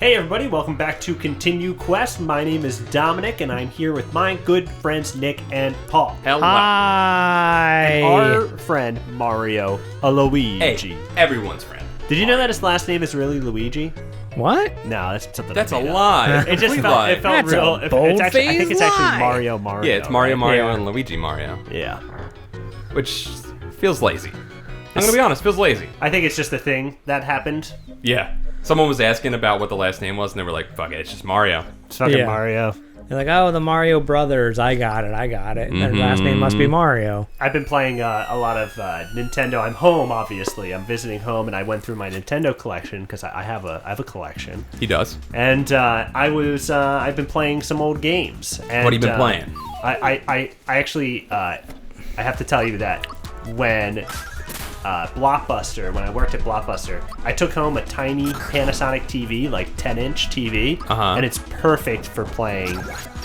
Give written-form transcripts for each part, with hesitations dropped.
Hey everybody, welcome back to ContinueQuest. My name is Dominic, and I'm here with my good friends Nick and Paul. Hello. Hi. And our friend Mario Luigi. Hey, everyone's friend. Did you know that his last name is really Luigi? What? No, that's something. That's I a made up. lie. It just felt, lie. it felt That's real. a It's actually, I think it's bold-faced actually lie. Mario. Yeah, it's Mario right? Yeah. and Luigi Mario, Yeah. which feels lazy. I'm gonna be honest, feels lazy. I think it's just a thing that happened. Yeah. Someone was asking about what the last name was, and they were like, "Fuck it, it's just Mario." It's fucking Yeah. Mario. You're like, oh, the Mario Brothers. I got it. Their last name must be Mario. I've been playing a lot of Nintendo. I'm home, obviously. I'm visiting home, and I went through my Nintendo collection because I have a collection. He does. And I've been playing some old games. And, What have you been playing? I actually I have to tell you that when I worked at Blockbuster, I took home a tiny Panasonic TV, like 10-inch TV, and it's perfect for playing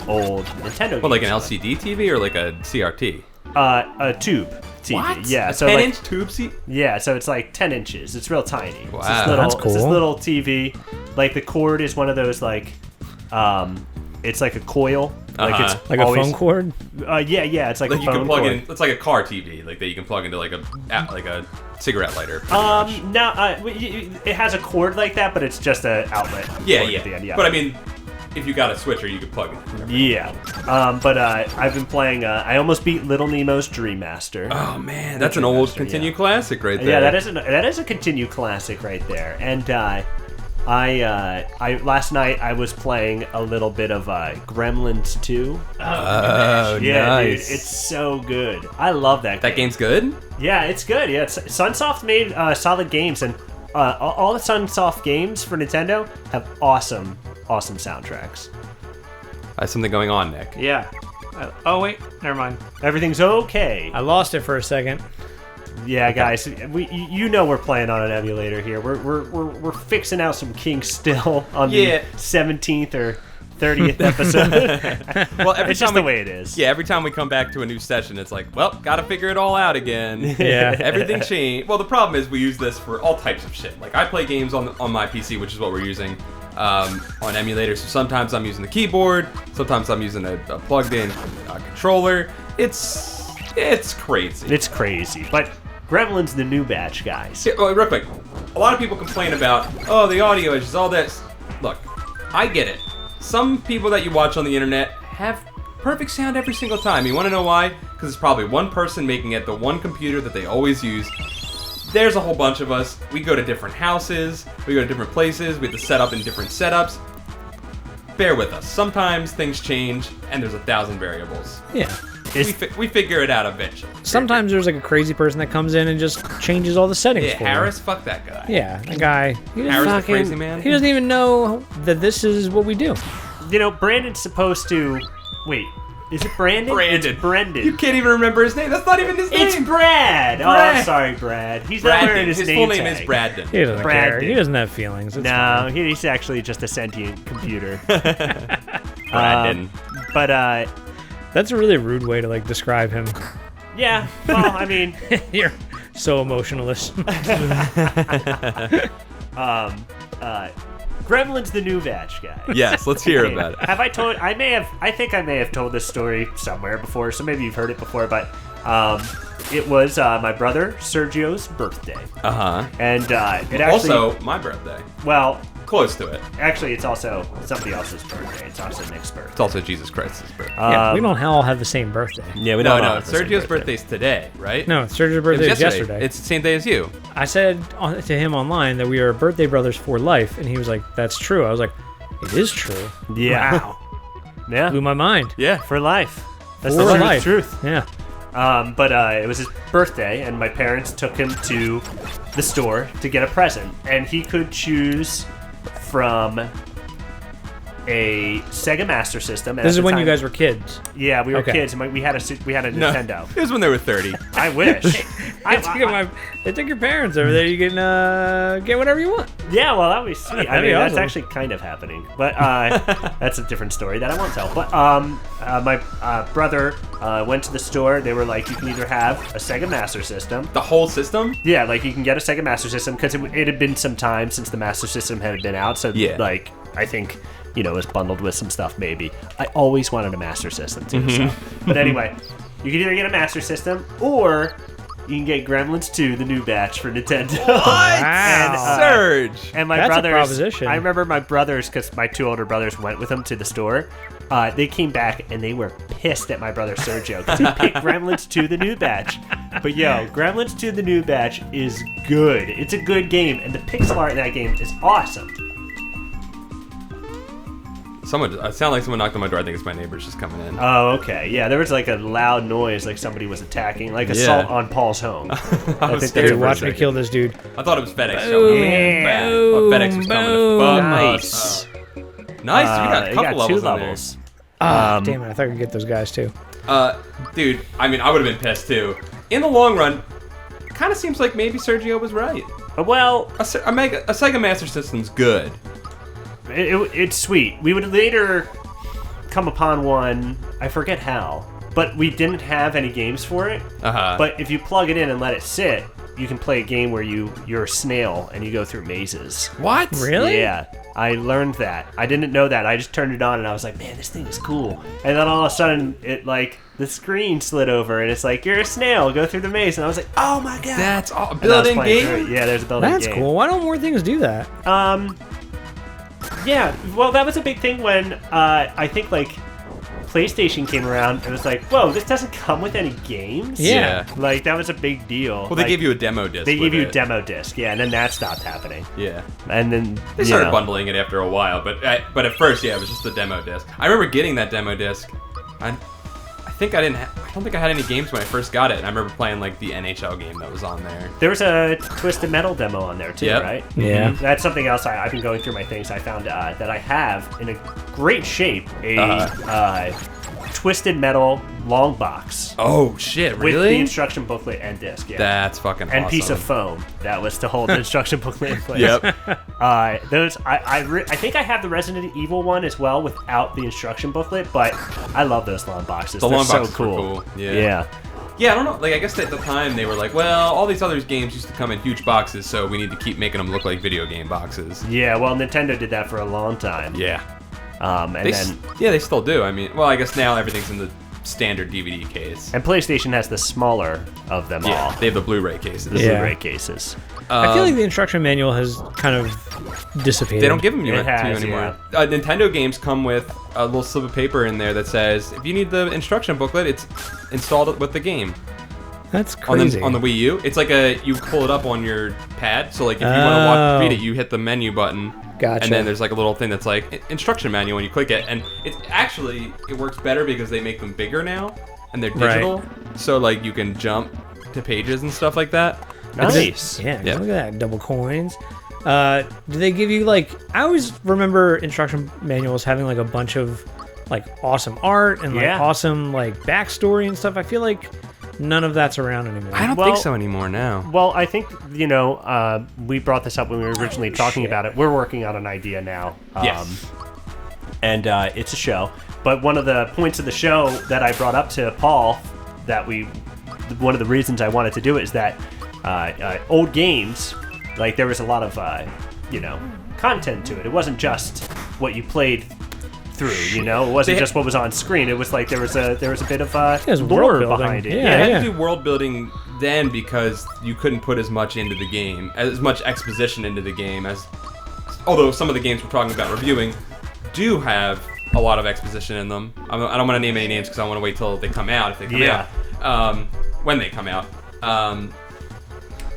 old Nintendo games. What, like an LCD TV or like a CRT? A tube TV. What? Yeah, A so 10-inch like, tube seat? yeah, so it's like 10 inches. It's real tiny. Wow. It's this little, That's It's this cool. little TV. Like the cord is one of those like, it's like a coil. Like it's Like always, a phone cord? Yeah. It's like Like a you phone can plug cord. in. It's like a car TV, like that you can plug into like a cigarette lighter. No, it has a cord like that, but it's just an outlet. Yeah, cord yeah. At the end, yeah. But I mean, if you got a switcher, you could plug it in. Yeah. But I've been playing. I almost beat Little Nemo's Dream Master. Oh man, that's an old Continue classic right there. Yeah, that is a Continue classic right there. And I last night I was playing a little bit of Gremlins 2. Oh, Yeah, nice. dude, it's so good. I love that. That game's good. Yeah, it's good. Yeah, Sunsoft made solid games, and all the Sunsoft games for Nintendo have awesome soundtracks. There's something going on, Nick. Yeah. Oh wait, never mind. Everything's okay. I lost it for a second. Yeah, guys, you know we're playing on an emulator here. We're fixing out some kinks still on the 17th or 30th episode. Well, every It's time just the way it is. Yeah, every time we come back to a new session, it's like, well, gotta figure it all out again. Yeah. Everything changed. Well, the problem is we use this for all types of shit. Like, I play games on my PC, which is what we're using, on emulators. So sometimes I'm using the keyboard, sometimes I'm using a plugged-in controller. It's crazy. It's crazy. But Gremlin's the new batch, guys. Yeah, real quick, a lot of people complain about, oh, the audio is just all this. Look, I get it. Some people that you watch on the internet have perfect sound every single time. You want to know why? Because it's probably one person making it, the one computer that they always use. There's a whole bunch of us. We go to different houses. We go to different places. We have to set up in different setups. Bear with us. Sometimes things change, and there's 1,000 variables. Yeah. We figure it out eventually. Sometimes there's like a crazy person that comes in and just changes all the settings Yeah, for Harris, fuck that guy. you. Yeah, the guy. He doesn't Harris the fucking- crazy man? He doesn't even know that this is what we do. You know, Brandon's supposed to... Wait, is it Brandon? Brandon. It's Brendan. You can't even remember his name. That's not even his name. It's Brad! Oh, Brad. sorry, Brad. He's not Brandon. wearing his name full name tag. is Bradden. He doesn't care. Brandon. He doesn't have feelings. It's No, fine. he's actually just a sentient computer. Bradden. But, That's a really rude way to like describe him. yeah, well, I mean... You're so emotionalist. Gremlin's the new batch, guys. Yes, let's hear Okay, about it. Have I told... I think I may have told this story somewhere before, so maybe you've heard it before, but it was my brother Sergio's birthday. Uh-huh. And it actually... Also, my birthday. Well, Close to it. actually, it's also somebody else's birthday. It's also Nick's birthday. It's also Jesus Christ's birthday. Yeah, we don't all have the same birthday. Yeah, we no, don't no, have the same Sergio's birthday. birthday's today, right? No, Sergio's It birthday was is yesterday. It's the same day as you. I said to him online that we are birthday brothers for life, and he was like, "That's true." I was like, "It is true." Yeah. Wow. Yeah. Blew my mind. Yeah. For life. That's For the life. truth. Yeah. But it was his birthday, and my parents took him to the store to get a present, and he could choose from a Sega Master System. and This at is the when you time- guys were kids. Yeah, we were Okay. kids, and we had a No, Nintendo. it was when they were 30. I wish. They took your parents over there. You can get whatever you want. Yeah, well, that would be sweet. I That'd mean, be that's awesome. actually kind of happening, but that's a different story that I won't tell. But my brother went to the store. They were like, you can either have a Sega Master System. The whole system? Yeah, like you can get a Sega Master System because it had been some time since the Master System had been out. So Yeah. like I think, you know, was bundled with some stuff maybe. I always wanted a Master System too. So. But anyway, you can either get a Master System or you can get Gremlins 2, the new batch for Nintendo. What? Wow. Surge! And my That's a brothers, proposition. I remember my brothers, because my 2 older brothers went with them to the store. They came back and they were pissed at my brother Sergio because he picked Gremlins 2, the new batch. But yo, Gremlins 2, the new batch is good. It's a good game, and the pixel art in that game is awesome. It sounded like someone knocked on my door. I think it's my neighbors just coming in. Oh, okay. Yeah, there was like a loud noise, like somebody was attacking, like assault on Paul's home. I was think scared that's Dude, for a watch me second. kill this dude. I thought it was FedEx. Boom, Yeah. I thought FedEx was coming to fuck Nice. us. Nice, you got a You couple got 2 levels in there. levels. Damn it, I thought I could get those guys too. Dude, I mean, I would have been pissed too. In the long run, it kind of seems like maybe Sergio was right. Well, A Sega Master System's good. it's sweet. We would later come upon one, I forget how, but we didn't have any games for it. But if you plug it in and let it sit, you can play a game where you're a snail and you go through mazes. What? Really? Yeah, I learned that. I didn't know that. I just turned it on and I was like, man, this thing is cool. And then all of a sudden, it like the screen slid over and it's like, you're a snail, go through the maze. And I was like, oh my god. That's all. And I was Building playing through game? it. Yeah, there's a building That's game. cool. Why don't more things do that? Yeah, well, that was a big thing when I think like PlayStation came around. It was like, whoa, this doesn't come with any games. Yeah. Like that was a big deal. Well, they Like, gave you a demo disc. They gave with you a it. demo disc, yeah, and then that stopped happening. Yeah. And then They started bundling it after a while, but at first, yeah, it was just the demo disc. I remember getting that demo disc. I don't think I had any games when I first got it, and I remember playing like the NHL game that was on there. There was a Twisted Metal demo on there too, Yep. right? Yeah. That's something else I've been going through my things. I found that I have in a great shape a Twisted Metal long box Oh shit! with the Really? instruction booklet and disc. Yeah. That's fucking awesome. and piece of foam that was to hold the instruction booklet in place. Yep. Those I think I have the Resident Evil one as well without the instruction booklet, but I love those long boxes. The They're long so boxes were cool. cool. Yeah. Yeah. Yeah, I don't know. Like, I guess at the time they were like, well, all these other games used to come in huge boxes, so we need to keep making them look like video game boxes. Yeah, well, Nintendo did that for a long time. Yeah. And then They still do. I mean, well, I guess now everything's in the standard DVD case. and PlayStation has the smaller of them Yeah, all. they have the Blu-ray cases. The Yeah. Blu-ray cases. I feel like the instruction manual has kind of dissipated. They don't give them to you It has, anymore. Nintendo games come with a little slip of paper in there that says, if you need the instruction booklet, it's installed with the game. That's On crazy. the Wii U, it's like you pull it up on your pad. So like if you want to read it, you hit the menu button. Gotcha. And then there's like a little thing that's like instruction manual, and you click it, and it works better because they make them bigger now, and they're digital. So like you can jump to pages and stuff like that. Nice. Yeah, Yeah. look at that. Double coins. Do they give you like? I always remember instruction manuals having like a bunch of like awesome art and like Yeah. awesome like backstory and stuff. I feel like none of that's around anymore. I don't Well- think so anymore now. Well, I think, we brought this up when we were originally talking about it. We're working on an idea now. Yes. And it's a show. But one of the points of the show that I brought up to Paul, one of the reasons I wanted to do it is that old games, like there was a lot of, content to it. It wasn't just what you played through, It wasn't just what was on screen. It was like there was a bit of was lore world building. behind it. Yeah. They had to do world building then because you couldn't put as much into the game, as much exposition into the game although some of the games we're talking about reviewing do have a lot of exposition in them. I don't want to name any names because I want to wait till they come out. If they come out, when they come out,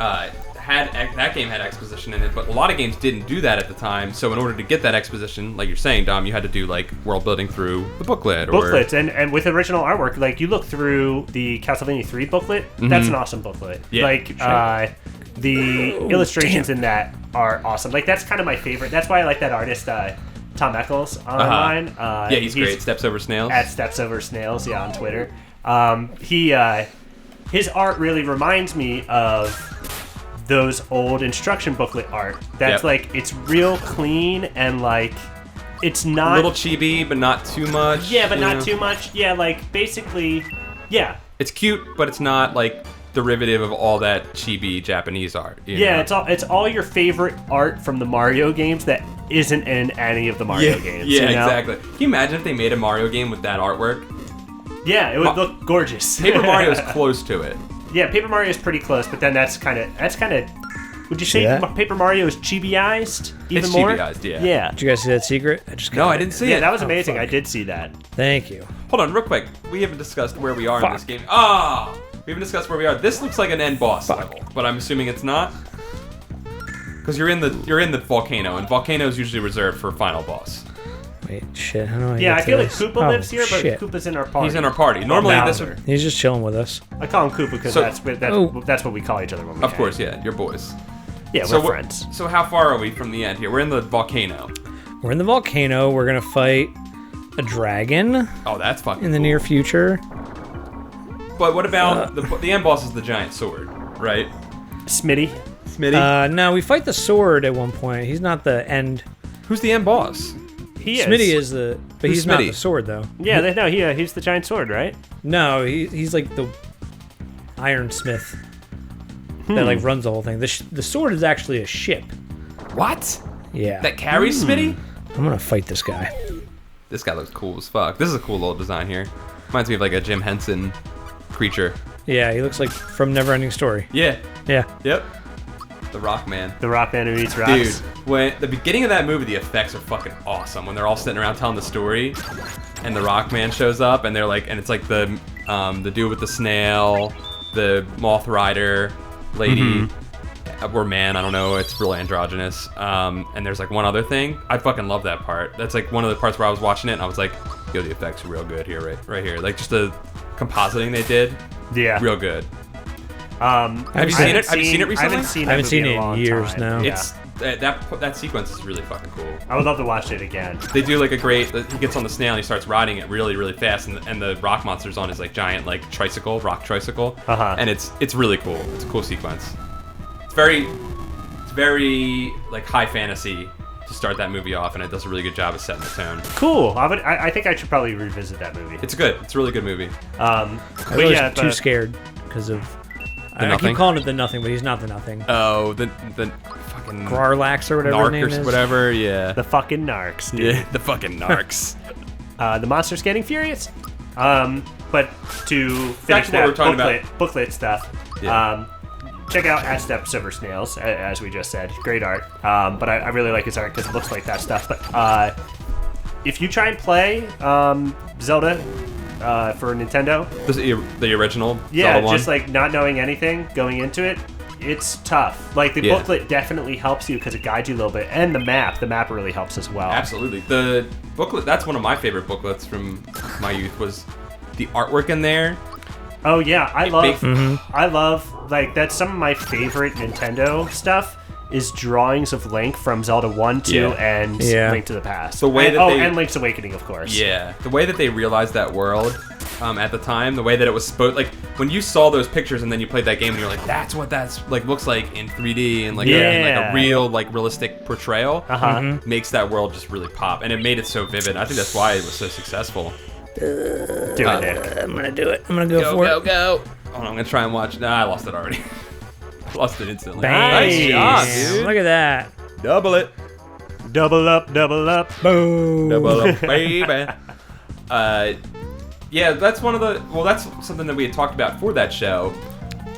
that game had exposition in it, but a lot of games didn't do that at the time. So in order to get that exposition, like you're saying, Dom, you had to do like world building through the Booklets and with original artwork, like you look through the Castlevania 3 booklet, that's an awesome booklet. Yeah, like the illustrations in that are awesome. Like that's kind of my favorite. That's why I like that artist Tom Eccles online. He's great. Steps Over Snails. At Steps Over Snails, on Twitter. His art really reminds me of those old instruction booklet art. That's like it's real clean and like it's not a little chibi, but not too much. Yeah, but not too much. Yeah, like basically, yeah. It's cute, but it's not like derivative of all that chibi Japanese art. Yeah, it's all your favorite art from the Mario games that isn't in any of the Mario games. Yeah, you know? exactly. Can you imagine if they made a Mario game with that artwork? Yeah, it would look gorgeous. Paper Mario is close to it. Yeah, Paper Mario is pretty close, but then that's kind of. Would you say Paper Mario is chibi-ized even It's more? chibi-ized, yeah. Yeah. Did you guys see that secret? No, I didn't see it. Yeah, that was Oh, amazing. fuck. I did see that. Thank you. Hold on, real quick. We haven't discussed where we are in this Fuck. game. We haven't discussed where we are. This looks like an end boss level, but I'm assuming it's not. Because you're in the volcano, and volcano is usually reserved for final boss. Wait, shit. How do I Yeah, get I to feel like this? Koopa Oh, lives here, but shit. Koopa's in our party. He's in our party. Normally, this Bowser. would, He's just chilling with us. I call him Koopa because So- that's what we call each other when we of hang. course, yeah, you're boys. Yeah, So we're friends. So how far are we from the end here? We're in the volcano. We're in the volcano. We're gonna fight a dragon Oh, that's fucking in the cool. near future. But what about the end boss is the giant sword, right? Smitty. Smitty? No, we fight the sword at one point. He's not the end. Who's the end boss? He is. Smitty is the, but Who's he's not Smitty? the sword though. Yeah, he's the giant sword, right? No, he's like the ironsmith that like runs the whole thing. The sword is actually a ship. What? Yeah, That carries Smitty? I'm gonna fight this guy. This guy looks cool as fuck. This is a cool little design here. Reminds me of like a Jim Henson creature. Yeah, he looks like from NeverEnding Story. Yeah. Yeah, Yep. The Rock Man. The rock man who eats rocks. Dude, when the beginning of that movie, the effects are fucking awesome. When they're all sitting around telling the story, and the Rock Man shows up, and they're like, and it's like the dude with the snail, the Moth Rider lady, or man, I don't know. It's real androgynous. And there's like one other thing. I fucking love that part. That's like one of the parts where I was watching it, and I was like, yo, the effects are real good here, right here. Like just the compositing they did, Yeah. real good. Have you seen it? Have you seen it recently? I haven't seen I haven't seen it a in long years time. now. Yeah. It's that sequence is really fucking cool. I would love to watch it again. They do like a great. He gets on the snail and he starts riding it really, really fast, and the rock monster's on his like giant like tricycle, rock tricycle, and it's really cool. It's a cool sequence. It's very like high fantasy to start that movie off, and it does a really good job of setting the tone. Cool. I think I should probably revisit that movie. It's good. It's a really good movie. I was too scared because of. I Nothing? keep calling it the Nothing, but he's not the Nothing. Oh, the fucking Grarlax or whatever his name Narc or is. whatever. Yeah. The fucking narcs, dude. Yeah, the fucking narcs. The monster's getting furious. But to finish Back to what that we're talking booklet stuff, Yeah. check out At Step Silver Snails, as we just said. Great art. But I really like his art because it looks like that stuff. But if you try and play Zelda for Nintendo, The original. yeah, Zelda one. just like not knowing anything going into it, it's tough. Like the Yeah. booklet definitely helps you because it guides you a little bit, and the map really helps as well. Absolutely. The booklet, that's one of my favorite booklets from my youth, was the artwork in there. Oh yeah, I big- love like that's some of my favorite Nintendo stuff is drawings of Link from Zelda 1, 2, Yeah. and Yeah. Link to the Past. The way and, that they- and Link's Awakening, of course. Yeah. The way that they realized that world at the time, the way that it was supposed, like when you saw those pictures and then you played that game and you're like, that's what that's like looks like in 3D and like, and like Yeah. a real like realistic portrayal, makes that world just really pop, and it made it so vivid. I think that's why it was so successful. Do it, Nick. I'm gonna do it. I'm gonna go for it. Go! Oh, I'm gonna try and watch. Nah, I lost it already. Lost it instantly. Bang. Nice job, dude. Look at that. Double it. Double up, double up. Boom. Double up, baby. Yeah, that's one of the. Well, that's something that we had talked about for that show.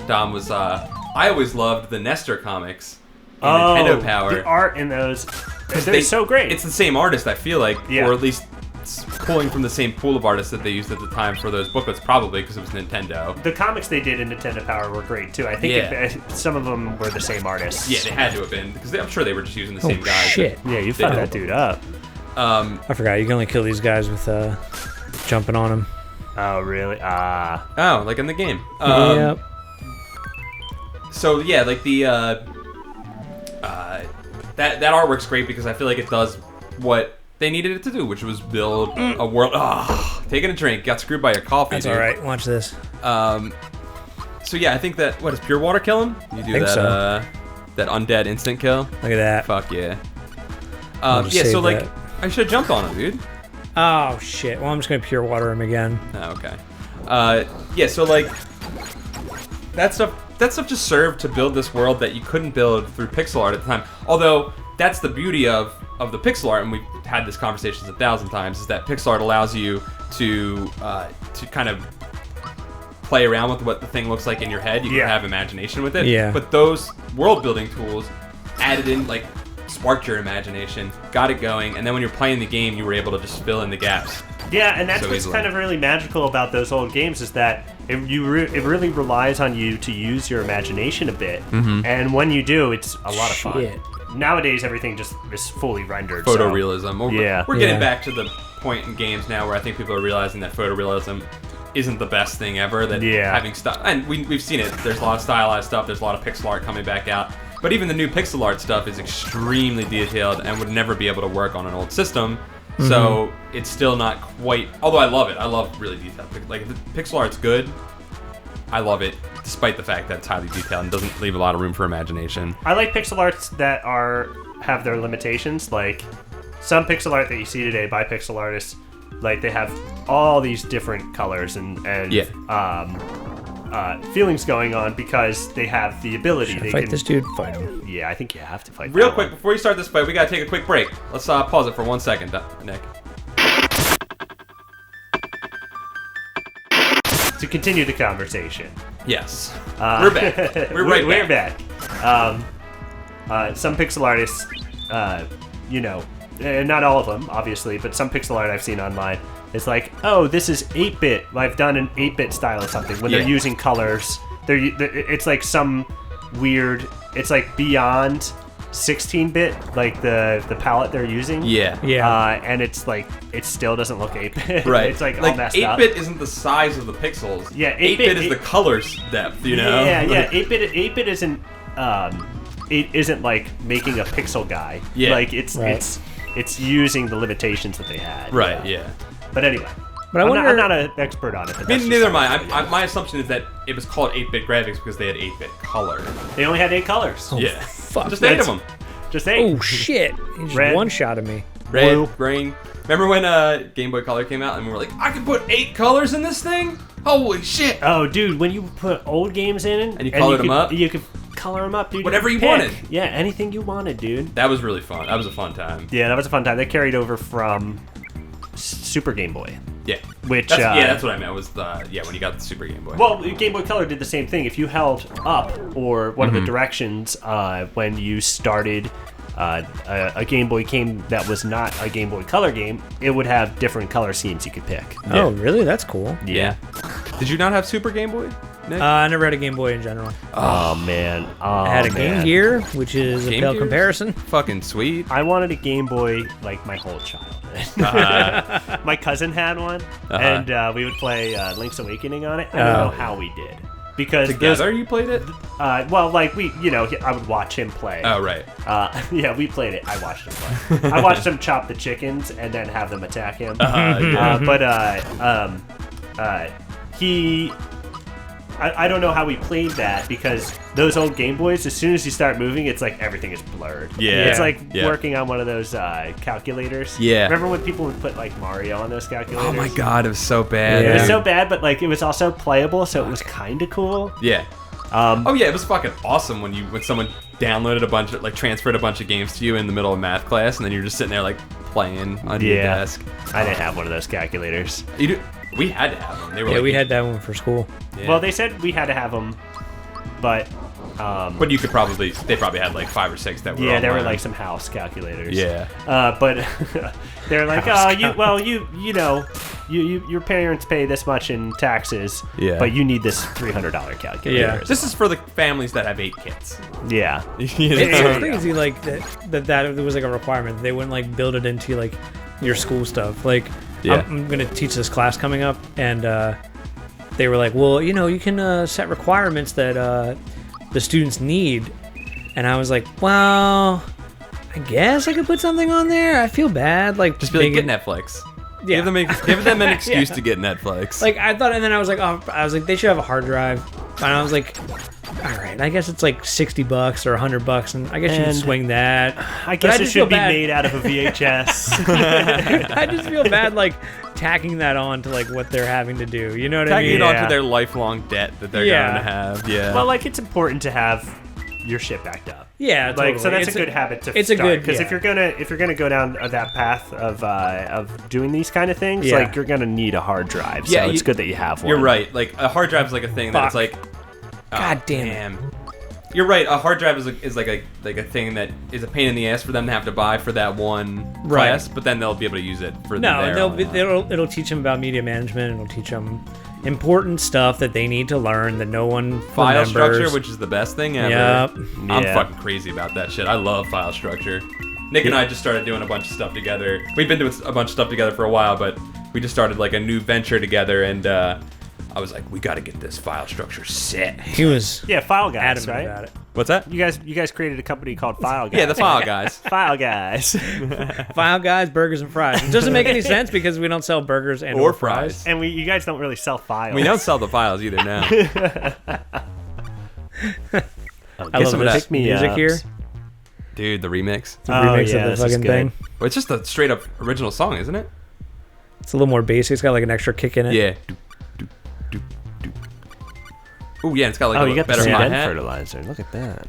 Dom was. I always loved the Nestor comics. In Nintendo Power. The art in those, they're They- so great. It's the same artist, I feel like, Yeah. or at least it's pulling from the same pool of artists that they used at the time for those booklets, probably because it was Nintendo. The comics they did in Nintendo Power were great too. I think Yeah. some of them were the same artists. Yeah, they had to have been because I'm sure they were just using the same guys. Shit. Yeah, you They fucked did. that dude up. I forgot. You can only kill these guys with jumping on them. Oh, really? Oh, like in the game. Yep. So yeah, like the that artwork's great because I feel like it does what they needed it to do, which was build a world. Taking a drink, got screwed by your coffee. That's dude. all right. Watch this. So yeah, I think that does pure water kill him? You do Think that so. that undead instant kill. Look at that. Fuck yeah. just Yeah, so save like that. I should have jumped on him, dude. Oh shit. Well, I'm just gonna pure water him again. Oh, okay. Yeah, so like that stuff just served to build this world that you couldn't build through pixel art at the time. Although that's the beauty of the pixel art, and we've had this conversation 1,000 times, is that pixel art allows you to kind of play around with what the thing looks like in your head. You can have imagination with it. Yeah. But those world building tools added in, like, sparked your imagination, got it going, and then when you're playing the game, you were able to just fill in the gaps. Yeah, and that's So what's easily. kind of really magical about those old games is that it really relies on you to use your imagination a bit. Mm-hmm. And when you do, it's a lot of fun. Shit. Nowadays, everything just is fully rendered. Photorealism. We're getting Yeah. back to the point in games now where I think people are realizing that photorealism isn't the best thing ever. That having stuff, and we've seen it. There's a lot of stylized stuff. There's a lot of pixel art coming back out. But even the new pixel art stuff is extremely detailed and would never be able to work on an old system. So it's still not quite. Although I love it. I love really detailed. Like if the pixel art's good, I love it, despite the fact that it's highly detailed and doesn't leave a lot of room for imagination. I like pixel arts that have their limitations. Like some pixel art that you see today by pixel artists, like they have all these different colors and feelings going on because they have the ability. Should I They fight can, this dude? Fight him. Yeah, I think you have to fight. Real that quick, one. before you start this fight, we gotta take a quick break. Let's pause it for 1 second, Nick. To continue the conversation. Yes. We're back. We're right We're back. back. Some pixel artists, not all of them, obviously, but some pixel art I've seen online is like, oh, this is 8-bit. I've done an 8-bit style of something. When they're Yeah. using colors, it's like some weird. It's like beyond 16-bit, like the palette they're using. Yeah. Yeah. And it's like it still doesn't look 8-bit. Right. It's like all messed up. 8-bit isn't the size of the pixels. Yeah, 8-bit is 8-bit the colors depth, you know? Yeah. 8-bit isn't it isn't like making a pixel guy. Yeah. Like it's Right. it's using the limitations that they had. Right, yeah. But anyway. But I wonder. I'm not an expert on it. But that's Neither just am I. something My assumption is that it was called 8-bit graphics because they had 8-bit color. They only had 8 colors. Yeah. fuck. Just 8 of That's- them. Just 8. Oh shit! He just Red. one shot of me. Red, Blue. green. Remember when Game Boy Color came out and we were like, I can put 8 colors in this thing? Holy shit! Oh, dude, when you put old games in And you colored them up? You could color them up, dude. Whatever could you wanted. pick. Yeah, anything you wanted, dude. That was really fun. That was a fun time. Yeah, that was a fun time. They carried over from Super Game Boy. Yeah. Which, that's what I meant was when you got the Super Game Boy. Well, Game Boy Color did the same thing. If you held up or one of the Mm-hmm. directions when you started a Game Boy game that was not a Game Boy Color game, it would have different color schemes you could pick. Oh really? That's cool. Yeah. Did you not have Super Game Boy, Nick? I never had a Game Boy in general. Oh man. Oh, I had a man. Game Gear, which is Game a pale Gears? comparison. Fucking sweet. I wanted a Game Boy like my whole childhood. My cousin had one, and we would play Link's Awakening on it. I don't know how we did. Because Together you played it? I would watch him play. Oh, right. Yeah, we played it. I watched him play. I watched him chop the chickens and then have them attack him. I don't know how we played that because those old Game Boys, as soon as you start moving, it's like everything is blurred. Yeah. It's like Yeah. working on one of those calculators. Yeah. Remember when people would put like Mario on those calculators? Oh my god, it was so bad. Yeah. It was dude. so bad, but like it was also playable, so it was kind of cool. Yeah. Oh yeah, it was fucking awesome when someone downloaded transferred a bunch of games to you in the middle of math class, and then you're just sitting there like playing on your desk. I didn't have one of those calculators. We had to have them. They were Yeah, like, we had that one for school. yeah. Well, they said we had to have them, but But you could they probably had like 5 or 6 that were yeah, there were online. like some house calculators. Yeah. But they're like, your parents pay this much in taxes, Yeah. but you need this $300 calculator. Yeah. as This is for the families that have 8 kids. well. Yeah. It's Yeah. so crazy, like that was like a requirement. They wouldn't like build it into like your school stuff. Like, Yeah. I'm gonna teach this class coming up, and they were like, well, you can set requirements that the students need, and I was like, well, I guess I could put something on there. I feel bad, like Just be like, making- get Netflix. Yeah. Give them an excuse Yeah. to get Netflix. Like I thought, and then I was like, they should have a hard drive, and I was like, all right, I guess it's like $60 or $100, and I guess you can And swing that. I But guess it just feel should be bad. made out of a VHS. I just feel bad, like tacking that on to like what they're having to do. You know what I Tagging mean? it onto Yeah. their lifelong debt that they're Yeah. going to have. Yeah. Well, like it's important to have your shit backed up. Yeah, Like totally. so that's It's a good habit to it's a start good- because yeah. if you're gonna go down that path of doing these kind of things, Yeah. like you're gonna need a hard drive. So Yeah, it's you- good that you have one. You're right. Like a hard drive is like a thing that it's Fuck. like. God damn it. You're right. A hard drive is like a thing that is a pain in the ass for them to have to buy for that one Right. class, but then they'll be able to use it for No, their it'll teach them about media management. It'll teach them important stuff that they need to learn that no one file remembers. structure, which is the best thing ever. Yep. I'm Yeah. fucking crazy about that shit. I love file structure. Nick and I just started doing a bunch of stuff together. We've been doing a bunch of stuff together for a while, but we just started like a new venture together, and I was like, we got to get this file structure set. He was Yeah, File Guys, adamant right? about it. What's that? You guys created a company called File Guys. Yeah, the file guys. File Guys. File Guys, burgers and fries. It doesn't make any sense because we don't sell burgers and Or fries. fries. And you guys don't really sell files. We don't sell the files either now. I love some of this that. music here. Dude, the remix. The remix yeah, of this the is fucking good. thing. Well, it's just a straight up original song, isn't it? It's a little more basic. It's got like an extra kick in it. Yeah. Oh yeah, it's got like Oh, a you got the better seed hi-hat. fertilizer. Look at that.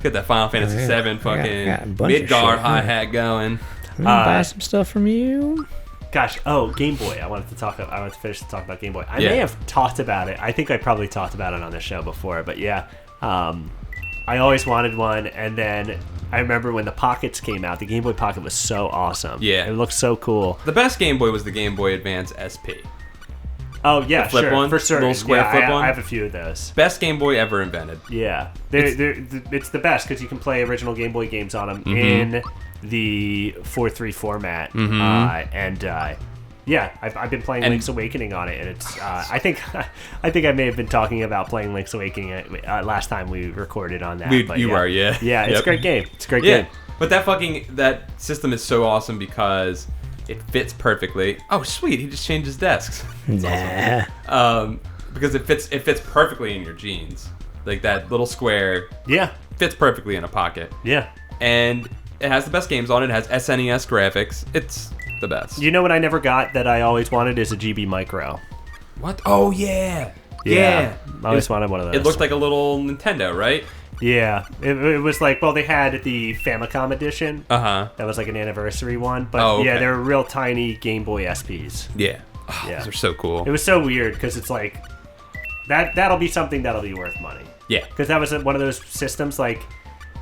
Get that Final Fantasy yeah. VII I got a fucking bunch of Midgar shit, huh? hi-hat going. I'm gonna buy some stuff from you. Gosh, Game Boy. I wanted to finish to talk about Game Boy. I Yeah. may have talked about it. I think I probably talked about it on the show before, but yeah. I always wanted one, and then I remember when the Pockets came out. The Game Boy Pocket was so awesome. Yeah. It looked so cool. The best Game Boy was the Game Boy Advance SP. Oh yeah, flip sure, one? for sure. Little square yeah, flip I one? have a few of those. Best Game Boy ever invented. Yeah, it's the best because you can play original Game Boy games on them Mm-hmm. in the 4:3 format, yeah, I've been playing And- Link's Awakening on it, and it's I think I may have been talking about playing Link's Awakening last time we recorded on that. But You yeah. were, yeah. Yeah, it's Yep. a great game. It's a great Yeah, game. but that system is so awesome because it fits perfectly. Oh, sweet! He just changed his desks. Nah. Because it fits perfectly in your jeans. Like that little square Yeah, fits perfectly in a pocket, yeah. and it has the best games on it. It has SNES graphics. It's the best. You know what I never got that I always wanted is a GB Micro. What? Oh yeah, yeah. I always wanted one of those. It looked like a little Nintendo, right? Yeah, it was like, well, they had the Famicom edition. Uh huh. That was like an anniversary one, but Oh, yeah, okay. they were real tiny Game Boy SPs. Yeah. Oh, Yeah. Those are so cool. It was so weird because it's like that'll be something that'll be worth money. Yeah. Because that was one of those systems like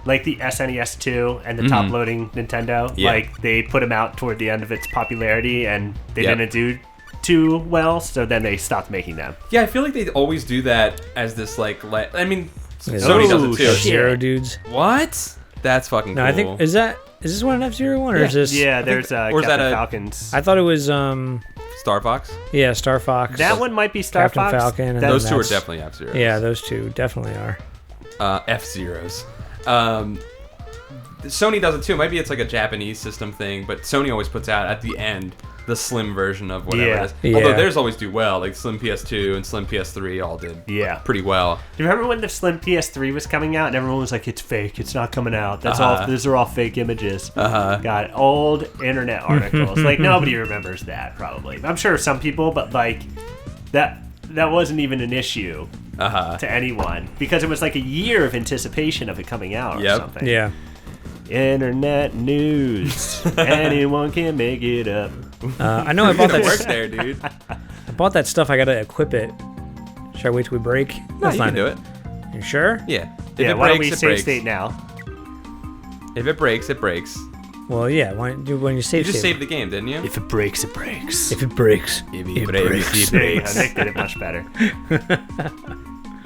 the SNES 2 and the top-loading Nintendo. Mm-hmm. Yeah. Like they put them out toward the end of its popularity, and they Yep. didn't do too well, so then they stopped making them. Yeah, I feel like they always do that as this like. I mean, Yeah. Sony does Oh, it too. shit. Zero dudes. What? That's fucking No, cool. I think is this one an F-Zero one or is this? Yeah, there's or is Captain that a- Falcons. I thought it was Star Fox. yeah, Star Fox. That one might be Star Captain Fox. Falcon and That- Those two are that's- definitely F-Zeros. Yeah, those two definitely are. F-Zeros. Sony does it too. Maybe it's like a Japanese system thing, but Sony always puts out at the end the slim version of whatever Yeah. it is. Although Yeah. theirs always do well. Like Slim PS2 and Slim PS3 all did Yeah. pretty well. Do you remember when the Slim PS3 was coming out and everyone was like, "It's fake. It's not coming out. That's all. These are all fake images." Got old internet articles. Like nobody remembers that. Probably. I'm sure some people, but like that wasn't even an issue to anyone because it was like a year of anticipation of it coming out or Yep. something. Yeah. Internet news. Anyone can make it up. I know I bought That that. works there, dude. I bought that stuff. I gotta equip it. Should I wait till we break? No, you can do it. You sure? Yeah. If Yeah. it Why don't breaks, we it save breaks. state now? If it breaks, it breaks. Well, yeah. When you save, You just save saved the game, didn't you? If it breaks, it breaks. If it breaks, If it breaks. Nick did it much better.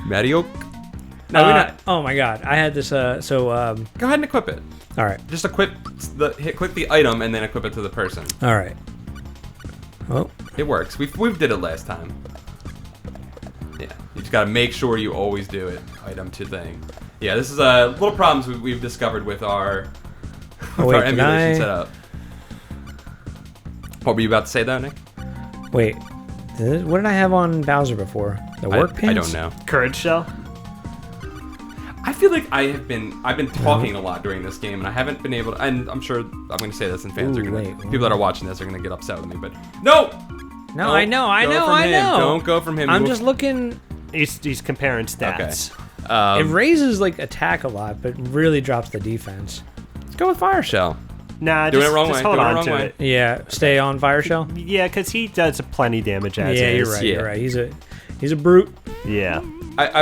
Mario. No, we're not. Oh my god, I had this. Go ahead and equip it. All right, Just click the item and then equip it to the person. all right. Oh, It works. We did it last time. Yeah, you just gotta make sure you always do it. Item to thing. Yeah, this is little problems we've discovered with our, oh with our wait, can emulation I? setup. What were you about to say though, Nick? Wait, what did I have on Bowser before? The work pins? I don't know. Courage Shell. I feel like I've been talking a lot during this game, and I haven't been able to. And I'm sure I'm going to say this, and fans are going to. People that are watching this are going to get upset with me. But no. I know. Don't go from him. I'm just looking. He's comparing stats. It raises like attack a lot, but really drops the defense. Let's go with Fire Shell. Nah, doing just, it wrong just way. hold Doing it on wrong to way. it. Yeah, stay on Fire Shell. Yeah, because he does plenty damage as Yeah, is. you're right. Yeah. You're right. He's a brute. Yeah.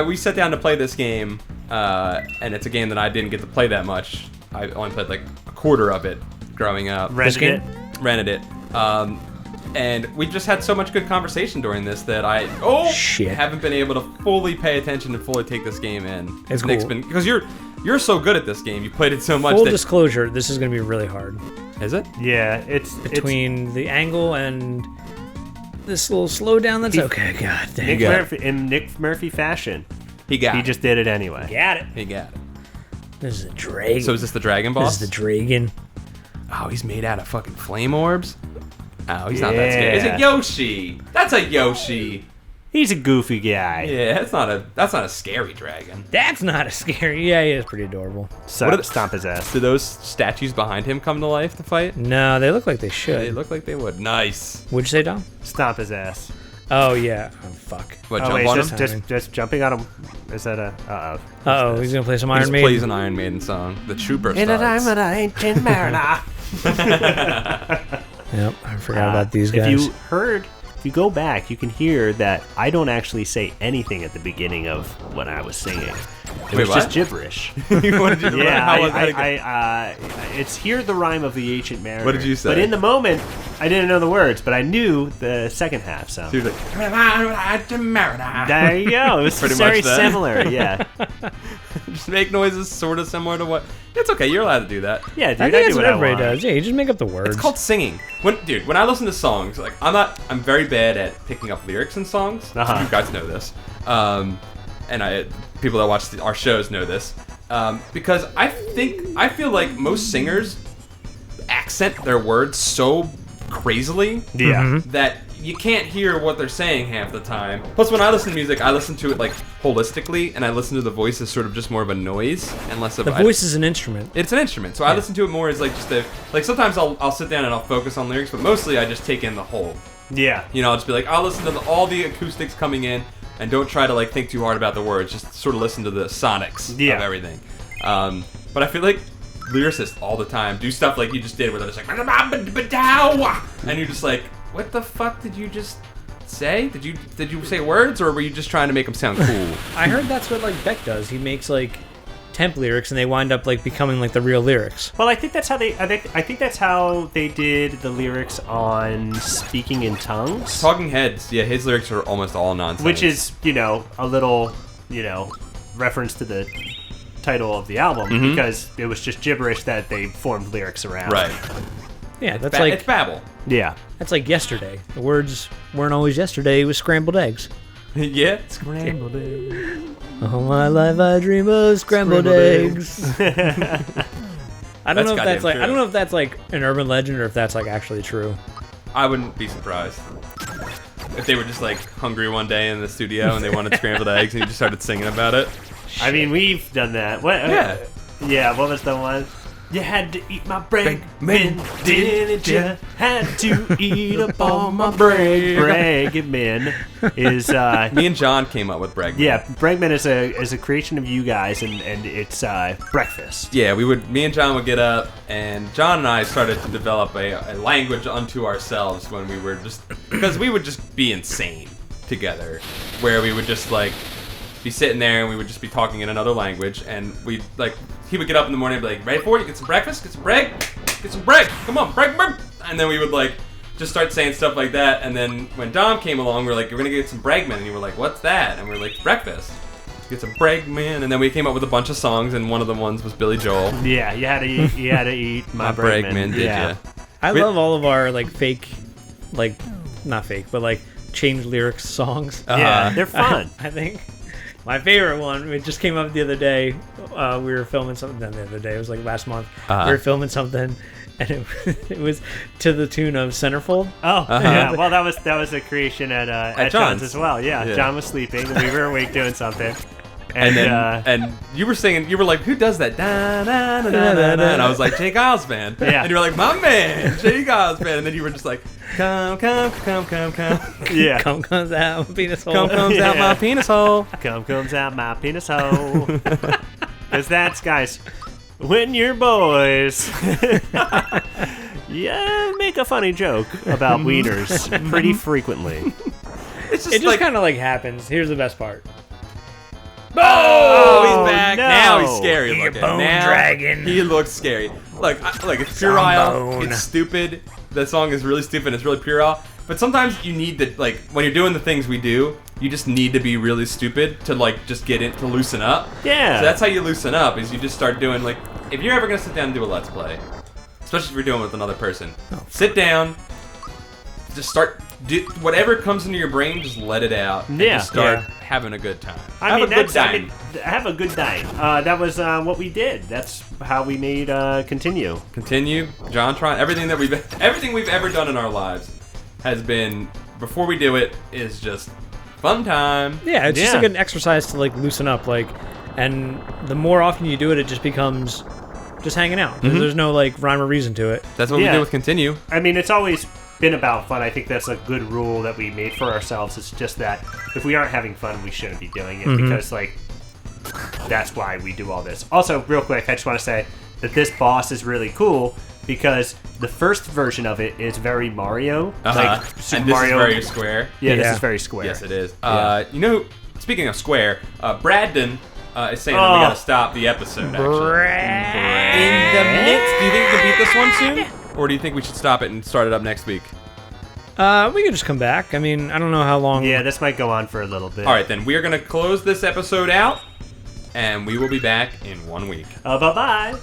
We sat down to play this game, and it's a game that I didn't get to play that much. I only played like a quarter of it growing up. Rented Rented it. And we just had so much good conversation during this that I haven't been able to fully pay attention and fully take this game in. It's Nick's cool. Because you're so good at this game. You played it so much. Full disclosure, this is going to be really hard. Is it? Yeah, it's Between the angle and this little slowdown, that's okay. God dang. Nick Murphy, in Nick Murphy fashion. He just did it anyway. Got it. He got it. This is a dragon. So is this the dragon boss? This is the dragon. Oh, he's made out of fucking flame orbs? Oh, he's not that scary. It's a Yoshi. That's a Yoshi. He's a goofy guy. Yeah, that's not a scary dragon. That's not a scary. Yeah, he is pretty adorable. So What are the- stomp his ass. Do those statues behind him come to life to fight? No, they look like they should. They look like they would. Nice. Would you say, Dom? Stomp his ass. Oh, yeah. Oh, fuck. What, Oh jump wait, on just, him? just jumping on him. Is that a? Uh-oh, he's going to play some He Iron just Maiden. plays an Iron Maiden song. The Trooper In a starts. diamond, ancient mariner. Yep, I forgot about these guys. If you go back, you can hear that I don't actually say anything at the beginning of when I was singing. It Wait, was what? just gibberish. What did you Yeah, how was that again? it's hear the rime of the ancient mariner. What did you say? But in the moment, I didn't know the words, but I knew the second half. So He was like, there you go. It was Pretty very much that. similar. Yeah, just make noises sort of similar to what. It's okay. You're allowed to do that. yeah, dude. I I, think do that's what what I everybody want. does. Yeah, you just make up the words. It's called singing. When I listen to songs, like I'm very bad at picking up lyrics in songs. Uh-huh. You guys know this, and people that watch our shows know this, because I feel like most singers accent their words so crazily Yeah. that you can't hear what they're saying half the time. Plus, when I listen to music, I listen to it like holistically, and I listen to the voice as sort of just more of a noise and less of The voice is an instrument. It's an instrument, so I listen to it more as like just like sometimes I'll sit down and I'll focus on lyrics, but mostly I just take in the whole. Yeah. You know, I'll just be like, I'll listen to all the acoustics coming in, and don't try to like think too hard about the words. Just sort of listen to the sonics of everything. But I feel like lyricists all the time do stuff like you just did, where they're just like, and you're just like, what the fuck did you just say? Did you say words, or were you just trying to make them sound cool? I heard that's what like Beck does. He makes like temp lyrics, and they wind up like becoming like the real lyrics. Well, I think that's how I think that's how they did the lyrics on Speaking in Tongues. Talking Heads, yeah, his lyrics are almost all nonsense. Which is, a little, reference to the title of the album, because it was just gibberish that they formed lyrics around. right. Yeah, that's It's like babble. Yeah. that's like yesterday. The words weren't always yesterday. It was scrambled eggs. Yeah. Scrambled eggs. All my life I dream of scrambled eggs. I don't know if that's like true. I don't know if that's like an urban legend or if that's like actually true. I wouldn't be surprised if they were just like hungry one day in the studio and they wanted scrambled eggs and you just started singing about it. I mean, we've done that. What? Yeah. Yeah, what was the one? You had to eat my bread, didn't you? Had to eat up all my bread. Bregman is Me and John came up with Bregman. yeah. Bregman is a creation of you guys, and it's breakfast. Yeah, me and John would get up, and John and I started to develop a language unto ourselves when we were because we would just be insane together, where we would just like be sitting there and we would just be talking in another language, and we'd like, he would get up in the morning and be like, ready for it? Get some breakfast? Get some bread? Get some bread? Come on, bread. And then we would like just start saying stuff like that, and then when Dom came along, we were like, you're gonna get some Bregman, and you were like, what's that? And we were like, breakfast. Get some Bregman, and then we came up with a bunch of songs, and one of the ones was Billy Joel. Yeah, you had to eat my My Bregman, did yeah. ya? I Wait- love all of our like fake, like not fake, but like changed lyrics songs. Yeah, they're fun. I think my favorite one, it just came up the other day. We were filming something. Not the other day, it was like last month. We were filming something, and it was to the tune of Centerfold. Oh, yeah. Well, that was a creation at John's as well. Yeah, Yeah. John was sleeping. We were awake doing something. And then and you were singing, you were like, who does that? Da, da, da, da, da, da. And I was like, Jake Giles band. Yeah. And you were like, my man, Jake Giles band. And then you were just like, come. Yeah. Come comes out my penis hole. Come comes out my penis hole. Come comes out my penis hole. Because that's, guys, when you're boys, yeah, make a funny joke about wieners pretty frequently. It's It just kind of like happens. Here's the best part. Oh, he's back. no. Now he's scary You looking. bone Now dragon. He looks scary. Look, it's puerile. Zombone. It's stupid. The song is really stupid. It's really puerile. But sometimes you need to, like, when you're doing the things we do, you just need to be really stupid to, like, just get in, to loosen up. Yeah. So that's how you loosen up, is you just start doing, like, if you're ever going to sit down and do a Let's Play, especially if you're doing it with another person, sit down, just start, whatever comes into your brain, just let it out. And Yeah. just start Yeah. having a good time. Have a good time. have a good time. That was what we did. That's how we made Continue. Continue, JonTron, everything we've ever done in our lives has been, before we do it, is just fun time. Yeah, it's just Yeah. like an exercise to like loosen up, like, and the more often you do it, it just becomes just hanging out. There's no like rhyme or reason to it. That's what we Yeah. do with Continue. I mean, it's always been about fun. I think that's a good rule that we made for ourselves. It's just that if we aren't having fun, we shouldn't be doing it because, like, that's why we do all this. Also, real quick, I just want to say that this boss is really cool because the first version of it is very Mario, like Super And this Mario. is very square. Yeah, this Yeah. is very square. Yes, it is. Yeah. You know, speaking of square, Bradden is saying that we gotta stop the episode, actually. In the midst, do you think we can beat this one soon? Or do you think we should stop it and start it up next week? We could just come back. I mean, I don't know how long. Yeah, this might go on for a little bit. All right, then we are gonna close this episode out, and we will be back in 1 week. Bye-bye.